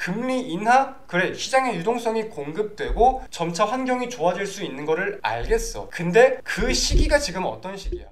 금리 인하? 그래, 시장의 유동성이 공급되고 점차 환경이 좋아질 수 있는 거를 알겠어. 근데 그 시기가 지금 어떤 시기야?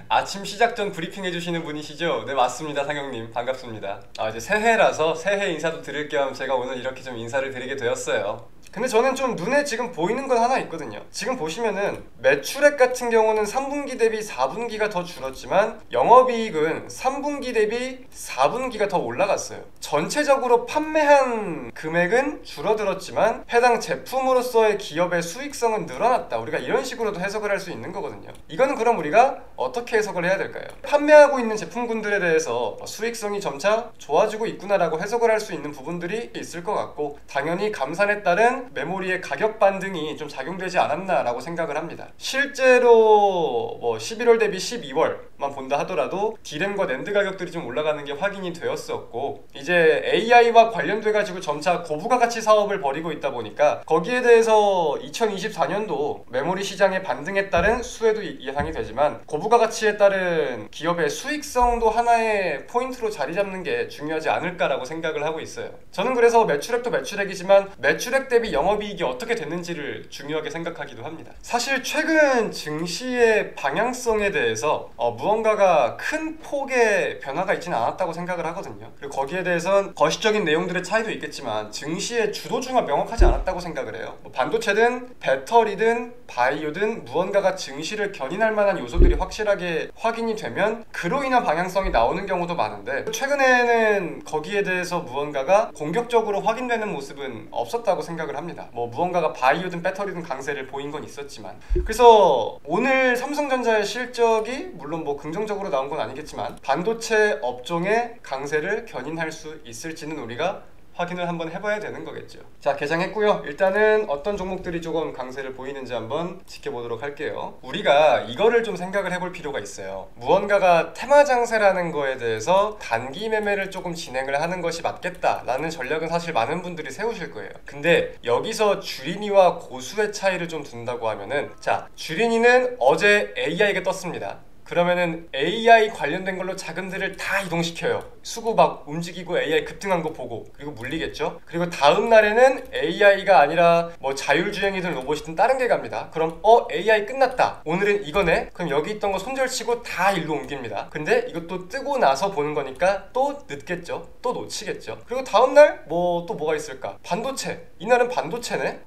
아침 시작 전 브리핑 해주시는 분이시죠? 네, 맞습니다. 상영님 반갑습니다. 이제 새해라서 새해 인사도 드릴 겸 제가 오늘 이렇게 좀 인사를 드리게 되었어요. 근데 저는 좀 눈에 지금 보이는 건 하나 있거든요. 지금 보시면은 매출액 같은 경우는 3분기 대비 4분기가 더 줄었지만 영업이익은 3분기 대비 4분기가 더 올라갔어요. 전체적으로 판매한 금액은 줄어들었지만 해당 제품으로서의 기업의 수익성은 늘어났다. 우리가 이런 식으로도 해석을 할 수 있는 거거든요. 이거는 그럼 우리가 어떻게 해석을 해야 될까요? 판매하고 있는 제품군들에 대해서 수익성이 점차 좋아지고 있구나라고 해석을 할 수 있는 부분들이 있을 것 같고, 당연히 감산에 따른 메모리의 가격 반등이 좀 작용되지 않았나라고 생각을 합니다. 실제로 11월 대비 12월만 본다 하더라도 D램과 낸드 가격들이 좀 올라가는 게 확인이 되었었고, 이제 AI와 관련돼 가지고 점차 고부가 가치 사업을 벌이고 있다 보니까 거기에 대해서 2024년도 메모리 시장의 반등에 따른 수혜도 예상이 되지만 고부가 가치에 따른 기업의 수익성도 하나의 포인트로 자리 잡는 게 중요하지 않을까라고 생각을 하고 있어요. 저는 그래서 매출액도 매출액이지만 매출액 대비 영업이익이 어떻게 됐는지를 중요하게 생각하기도 합니다. 사실 최근 증시의 방향성에 대해서 무언가가 큰 폭의 변화가 있지는 않았다고 생각을 하거든요. 그리고 거기에 대해선 거시적인 내용들의 차이도 있겠지만 증시의 주도주가 명확하지 않았다고 생각을 해요. 반도체든 배터리든 바이오든 무언가가 증시를 견인할 만한 요소들이 확실하게 확인이 되면 그로 인한 방향성이 나오는 경우도 많은데, 최근에는 거기에 대해서 무언가가 공격적으로 확인되는 모습은 없었다고 생각을 합니다. 무언가가 바이오든 배터리든 강세를 보인 건 있었지만, 그래서 오늘 삼성전자의 실적이 물론 긍정적으로 나온 건 아니겠지만 반도체 업종의 강세를 견인할 수 있을지는 우리가 확인을 한번 해봐야 되는 거겠죠. 자, 개장했고요. 일단은 어떤 종목들이 조금 강세를 보이는지 한번 지켜보도록 할게요. 우리가 이거를 좀 생각을 해볼 필요가 있어요. 무언가가 테마 장세라는 거에 대해서 단기 매매를 조금 진행을 하는 것이 맞겠다라는 전략은 사실 많은 분들이 세우실 거예요. 근데 여기서 주린이와 고수의 차이를 좀 둔다고 하면은, 자, 주린이는 어제 AI가 떴습니다. 그러면은 AI 관련된 걸로 자금들을 다 이동시켜요. 수급 막 움직이고 AI 급등한 거 보고, 그리고 물리겠죠. 그리고 다음 날에는 AI가 아니라 자율주행이든 로봇이든 다른 게 갑니다. 그럼 AI 끝났다, 오늘은 이거네. 그럼 여기 있던 거 손절치고 다 일로 옮깁니다. 근데 이것도 뜨고 나서 보는 거니까 또 늦겠죠. 또 놓치겠죠. 그리고 다음 날 또 뭐가 있을까? 반도체. 이날은 반도체네.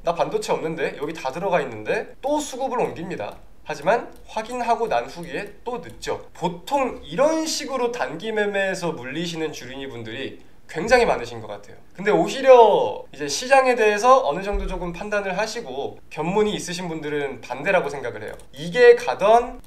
나 반도체 없는데, 여기 다 들어가 있는데, 또 수급을 옮깁니다. 하지만 확인하고 난 후에 또 늦죠. 보통 이런 식으로 단기 매매에서 물리시는 주린이 분들이 굉장히 많으신 것 같아요. 근데 오히려 이제 시장에 대해서 어느 정도 조금 판단을 하시고 견문이 있으신 분들은 반대라고 생각을 해요. 이게 가던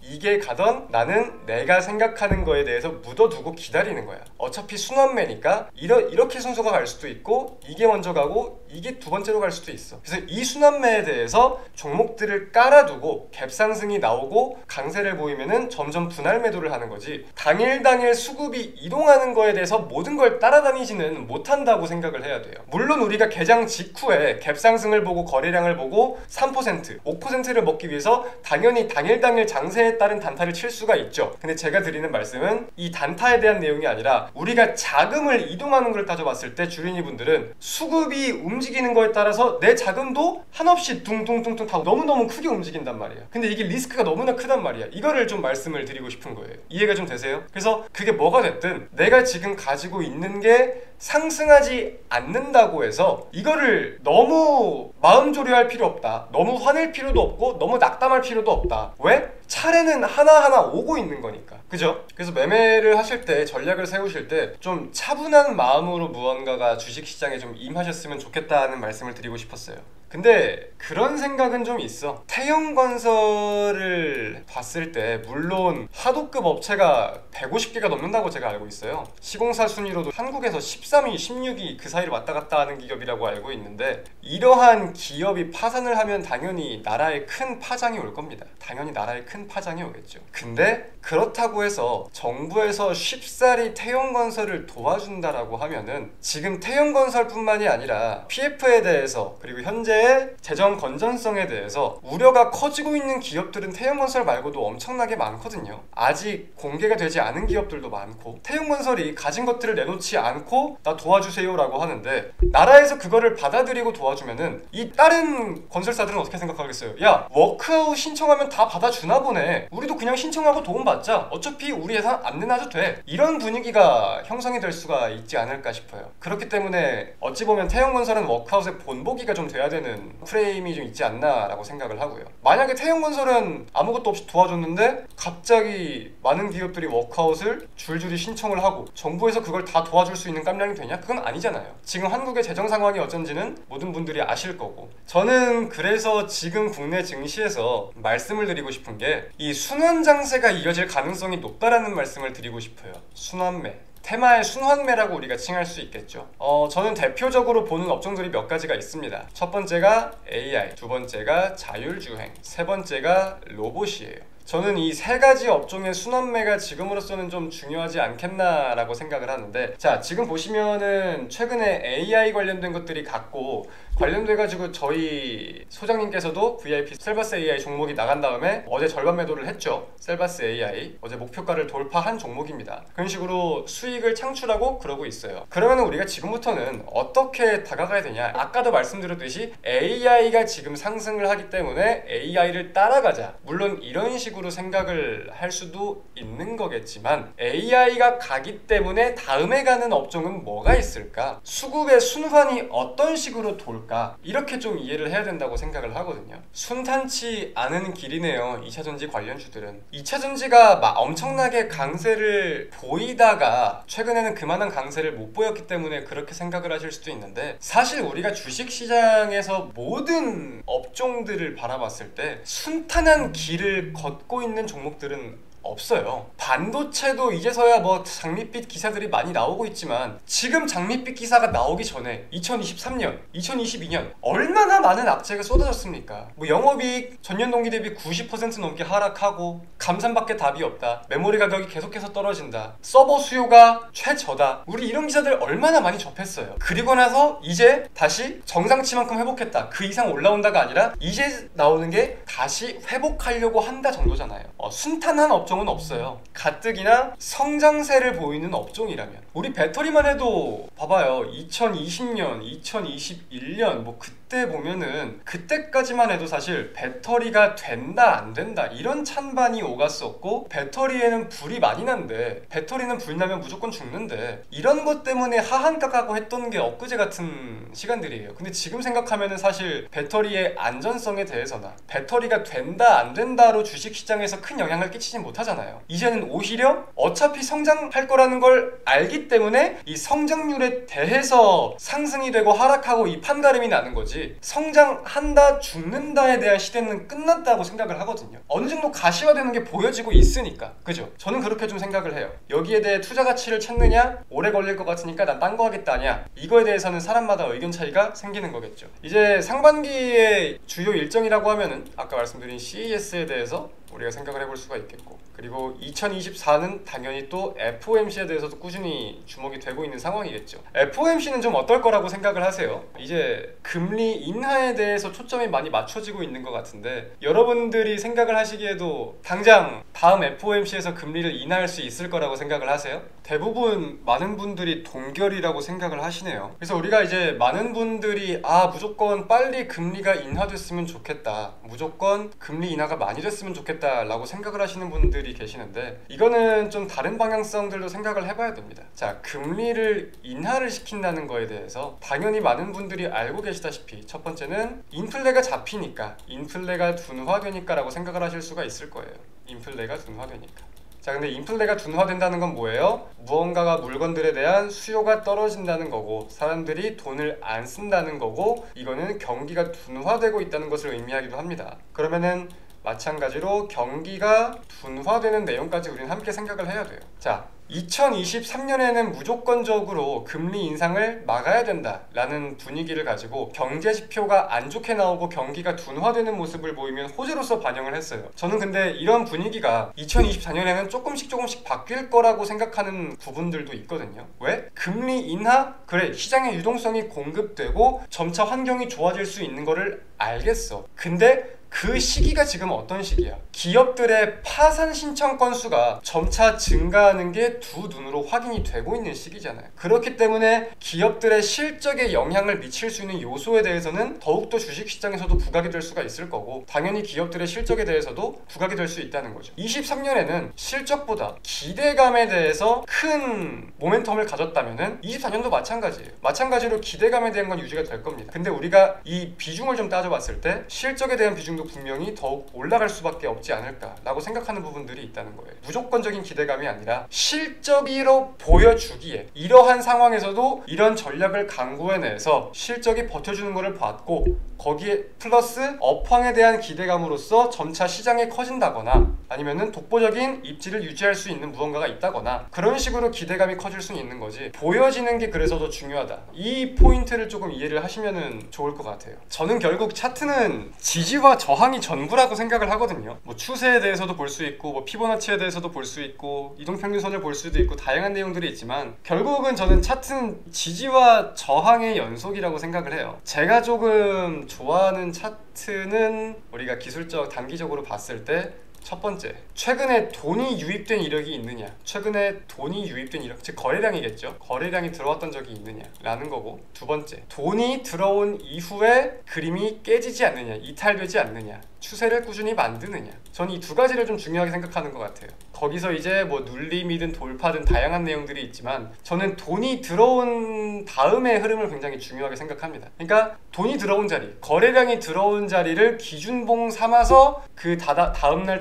나는 내가 생각하는 거에 대해서 묻어두고 기다리는 거야. 어차피 순환매니까 이렇게 순서가 갈 수도 있고, 이게 먼저 가고 이게 두 번째로 갈 수도 있어. 그래서 이 순환매에 대해서 종목들을 깔아두고 갭상승이 나오고 강세를 보이면은 점점 분할 매도를 하는 거지, 당일 수급이 이동하는 거에 대해서 모든 걸 따라다니지는 못한다고 생각을 해야 돼요. 물론 우리가 개장 직후에 갭상승을 보고 거래량을 보고 3%, 5%를 먹기 위해서 당연히 당일 장세에 따른 단타를 칠 수가 있죠. 근데 제가 드리는 말씀은 이 단타에 대한 내용이 아니라 우리가 자금을 이동하는 걸 따져봤을 때 주린이 분들은 수급이 움직이는 거에 따라서 내 자금도 한없이 둥둥둥둥 다 너무너무 크게 움직인단 말이야. 근데 이게 리스크가 너무나 크단 말이야. 이거를 좀 말씀을 드리고 싶은 거예요. 이해가 좀 되세요? 그래서 그게 뭐가 됐든 내가 지금 가지고 있는 게 상승하지 않는다고 해서 이거를 너무 마음 조려할 필요 없다. 너무 화낼 필요도 없고 너무 낙담할 필요도 없다. 왜? 차례는 하나하나 오고 있는 거니까. 그죠? 그래서 매매를 하실 때, 전략을 세우실 때 좀 차분한 마음으로 무언가가 주식시장에 좀 임하셨으면 좋겠다는 말씀을 드리고 싶었어요. 근데 그런 생각은 좀 있어. 태형건설을 봤을 때 물론 하도급 업체가 150개가 넘는다고 제가 알고 있어요. 시공사 순위로도 한국에서 13위, 16위 그 사이를 왔다 갔다 하는 기업이라고 알고 있는데, 이러한 기업이 파산을 하면 당연히 나라에 큰 파장이 올 겁니다. 당연히 나라에 큰 파장이 오겠죠. 근데 그렇다고 해서 정부에서 쉽사리 태형건설을 도와준다라고 하면은, 지금 태형건설뿐만이 아니라 PF에 대해서 그리고 현재 재정 건전성에 대해서 우려가 커지고 있는 기업들은 태형건설 말고도 엄청나게 많거든요. 아직 공개가 되지 않은 기업들도 많고, 태형건설이 가진 것들을 내놓지 않고 나 도와주세요 라고 하는데, 나라에서 그거를 받아들이고 도와주면은 이 다른 건설사들은 어떻게 생각하겠어요? 야, 워크아웃 신청하면 다 받아주나 보네, 우리도 그냥 신청하고 도움받자, 어차피 우리 예산 안 내놔도 돼, 이런 분위기가 형성이 될 수가 있지 않을까 싶어요. 그렇기 때문에 어찌 보면 태형건설은 워크아웃의 본보기가 좀 돼야 되는 프레임이 좀 있지 않나 라고 생각을 하고요. 만약에 태형건설은 아무것도 없이 도와줬는데 갑자기 많은 기업들이 워크아웃을 줄줄이 신청을 하고 정부에서 그걸 다 도와줄 수 있는 깜냥이 되냐? 그건 아니잖아요. 지금 한국의 재정 상황이 어쩐지는 모든 분들이 아실 거고, 저는 그래서 지금 국내 증시에서 말씀을 드리고 싶은 게 이 순환장세가 이어질 가능성이 높다라는 말씀을 드리고 싶어요. 순환매, 테마의 순환매라고 우리가 칭할 수 있겠죠. 저는 대표적으로 보는 업종들이 몇 가지가 있습니다. 첫 번째가 AI, 두 번째가 자율주행, 세 번째가 로봇이에요. 저는 이 세 가지 업종의 순환매가 지금으로서는 좀 중요하지 않겠나라고 생각을 하는데, 자, 지금 보시면은 최근에 AI 관련된 것들이 같고 관련돼가지고 저희 소장님께서도 VIP 셀바스 AI 종목이 나간 다음에 어제 절반 매도를 했죠. 셀바스 AI 어제 목표가를 돌파한 종목입니다. 그런 식으로 수익을 창출하고 그러고 있어요. 그러면 우리가 지금부터는 어떻게 다가가야 되냐? 아까도 말씀드렸듯이 AI가 지금 상승을 하기 때문에 AI를 따라가자, 물론 이런 식으로 생각을 할 수도 있는 거겠지만, AI가 가기 때문에 다음에 가는 업종은 뭐가 있을까? 수급의 순환이 어떤 식으로 돌까? 이렇게 좀 이해를 해야 된다고 생각을 하거든요. 순탄치 않은 길이네요, 2차전지 관련주들은. 2차전지가 막 엄청나게 강세를 보이다가 최근에는 그만한 강세를 못 보였기 때문에 그렇게 생각을 하실 수도 있는데, 사실 우리가 주식시장에서 모든 업종들을 바라봤을 때 순탄한 길을 걷고 있는 종목들은 없어요. 반도체도 이제서야 뭐 장밋빛 기사들이 많이 나오고 있지만, 지금 장밋빛 기사가 나오기 전에 2023년, 2022년 얼마나 많은 악재가 쏟아졌습니까? 뭐 영업이익 전년 동기 대비 90% 넘게 하락하고, 감산밖에 답이 없다, 메모리 가격이 계속해서 떨어진다, 서버 수요가 최저다, 우리 이런 기사들 얼마나 많이 접했어요. 그리고 나서 이제 다시 정상치만큼 회복했다, 그 이상 올라온다가 아니라 이제 나오는 게 다시 회복하려고 한다 정도잖아요. 순탄한 업종은 없어요. 가뜩이나 성장세를 보이는 업종이라면. 우리 배터리만 해도 봐봐요. 2020년, 2021년 뭐 그때 보면은, 그때까지만 해도 사실 배터리가 된다 안 된다 이런 찬반이 오갔었고, 배터리에는 불이 많이 난데, 배터리는 불 나면 무조건 죽는데, 이런 것 때문에 하한가가고 했던 게 엊그제 같은 시간들이에요. 근데 지금 생각하면은 사실 배터리의 안전성에 대해서나 배터리가 된다 안 된다로 주식시장에서 큰 영향을 끼치지 못하잖아요. 이제는 오히려 어차피 성장할 거라는 걸 알기 때문에 이 성장률에 대해서 상승이 되고 하락하고 이 판가름이 나는 거지, 성장한다 죽는다에 대한 시대는 끝났다고 생각을 하거든요. 어느 정도 가시화되는 게 보여지고 있으니까. 그죠? 저는 그렇게 좀 생각을 해요. 여기에 대해 투자 가치를 찾느냐, 오래 걸릴 것 같으니까 난 딴 거 하겠다 하냐, 이거에 대해서는 사람마다 의견 차이가 생기는 거겠죠. 이제 상반기의 주요 일정이라고 하면은 아까 말씀드린 CES에 대해서 우리가 생각을 해볼 수가 있겠고, 그리고 2024는 당연히 또 FOMC에 대해서도 꾸준히 주목이 되고 있는 상황이겠죠. FOMC는 좀 어떨 거라고 생각을 하세요? 이제 금리 인하에 대해서 초점이 많이 맞춰지고 있는 것 같은데, 여러분들이 생각을 하시기에도 당장 다음 FOMC에서 금리를 인하할 수 있을 거라고 생각을 하세요? 대부분 많은 분들이 동결이라고 생각을 하시네요. 그래서 우리가 이제 많은 분들이 무조건 빨리 금리가 인하됐으면 좋겠다, 무조건 금리 인하가 많이 됐으면 좋겠다 라고 생각을 하시는 분들이 계시는데, 이거는 좀 다른 방향성들도 생각을 해봐야 됩니다. 자, 금리를 인하를 시킨다는 거에 대해서 당연히 많은 분들이 알고 계시다시피, 첫 번째는 인플레가 잡히니까, 인플레가 둔화되니까 라고 생각을 하실 수가 있을 거예요. 인플레가 둔화되니까. 자, 근데 인플레가 둔화된다는 건 뭐예요? 무언가가 물건들에 대한 수요가 떨어진다는 거고, 사람들이 돈을 안 쓴다는 거고, 이거는 경기가 둔화되고 있다는 것을 의미하기도 합니다. 그러면은 마찬가지로 경기가 둔화되는 내용까지 우리는 함께 생각을 해야 돼요. 자, 2023년에는 무조건적으로 금리 인상을 막아야 된다라는 분위기를 가지고 경제 지표가 안 좋게 나오고 경기가 둔화되는 모습을 보이면 호재로서 반영을 했어요. 저는 근데 이런 분위기가 2024년에는 조금씩 바뀔 거라고 생각하는 부분들도 있거든요. 왜? 금리 인하? 그래, 시장의 유동성이 공급되고 점차 환경이 좋아질 수 있는 거를 알겠어. 근데 그 시기가 지금 어떤 시기야? 기업들의 파산 신청 건수가 점차 증가하는 게 두 눈으로 확인이 되고 있는 시기잖아요. 그렇기 때문에 기업들의 실적에 영향을 미칠 수 있는 요소에 대해서는 더욱더 주식시장에서도 부각이 될 수가 있을 거고, 당연히 기업들의 실적에 대해서도 부각이 될 수 있다는 거죠. 23년에는 실적보다 기대감에 대해서 큰 모멘텀을 가졌다면은 24년도 마찬가지예요. 마찬가지로 기대감에 대한 건 유지가 될 겁니다. 근데 우리가 이 비중을 좀 따져봤을 때 실적에 대한 비중도 분명히 더욱 올라갈 수밖에 없지 않을까라고 생각하는 부분들이 있다는 거예요. 무조건적인 기대감이 아니라 실적으로 보여주기에 이러한 상황에서도 이런 전략을 강구해내서 실적이 버텨주는 것을 봤고, 거기에 플러스 업황에 대한 기대감으로서 점차 시장이 커진다거나 아니면은 독보적인 입지를 유지할 수 있는 무언가가 있다거나 그런 식으로 기대감이 커질 수는 있는 거지, 보여지는 게 그래서 더 중요하다. 이 포인트를 조금 이해를 하시면은 좋을 것 같아요. 저는 결국 차트는 지지와 저항이 전부라고 생각을 하거든요. 뭐 추세에 대해서도 볼 수 있고, 뭐 피보나치에 대해서도 볼 수 있고, 이동평균선을 볼 수도 있고, 다양한 내용들이 있지만 결국은 저는 차트는 지지와 저항의 연속이라고 생각을 해요. 제가 조금 좋아하는 차트는 우리가 기술적 단기적으로 봤을 때, 첫 번째, 최근에 돈이 유입된 이력이 있느냐, 최근에 돈이 유입된 이력, 즉 거래량이겠죠. 거래량이 들어왔던 적이 있느냐 라는 거고, 두 번째, 돈이 들어온 이후에 그림이 깨지지 않느냐, 이탈되지 않느냐, 추세를 꾸준히 만드느냐. 저는 이 두 가지를 좀 중요하게 생각하는 것 같아요. 거기서 이제 뭐 눌림이든 돌파든 다양한 내용들이 있지만 저는 돈이 들어온 다음의 흐름을 굉장히 중요하게 생각합니다. 그러니까 돈이 들어온 자리, 거래량이 들어온 자리를 기준봉 삼아서 그 다다음날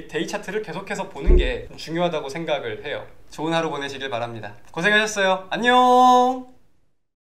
데이 차트를 계속해서 보는 게 중요하다고 생각을 해요. 좋은 하루 보내시길 바랍니다. 고생하셨어요. 안녕.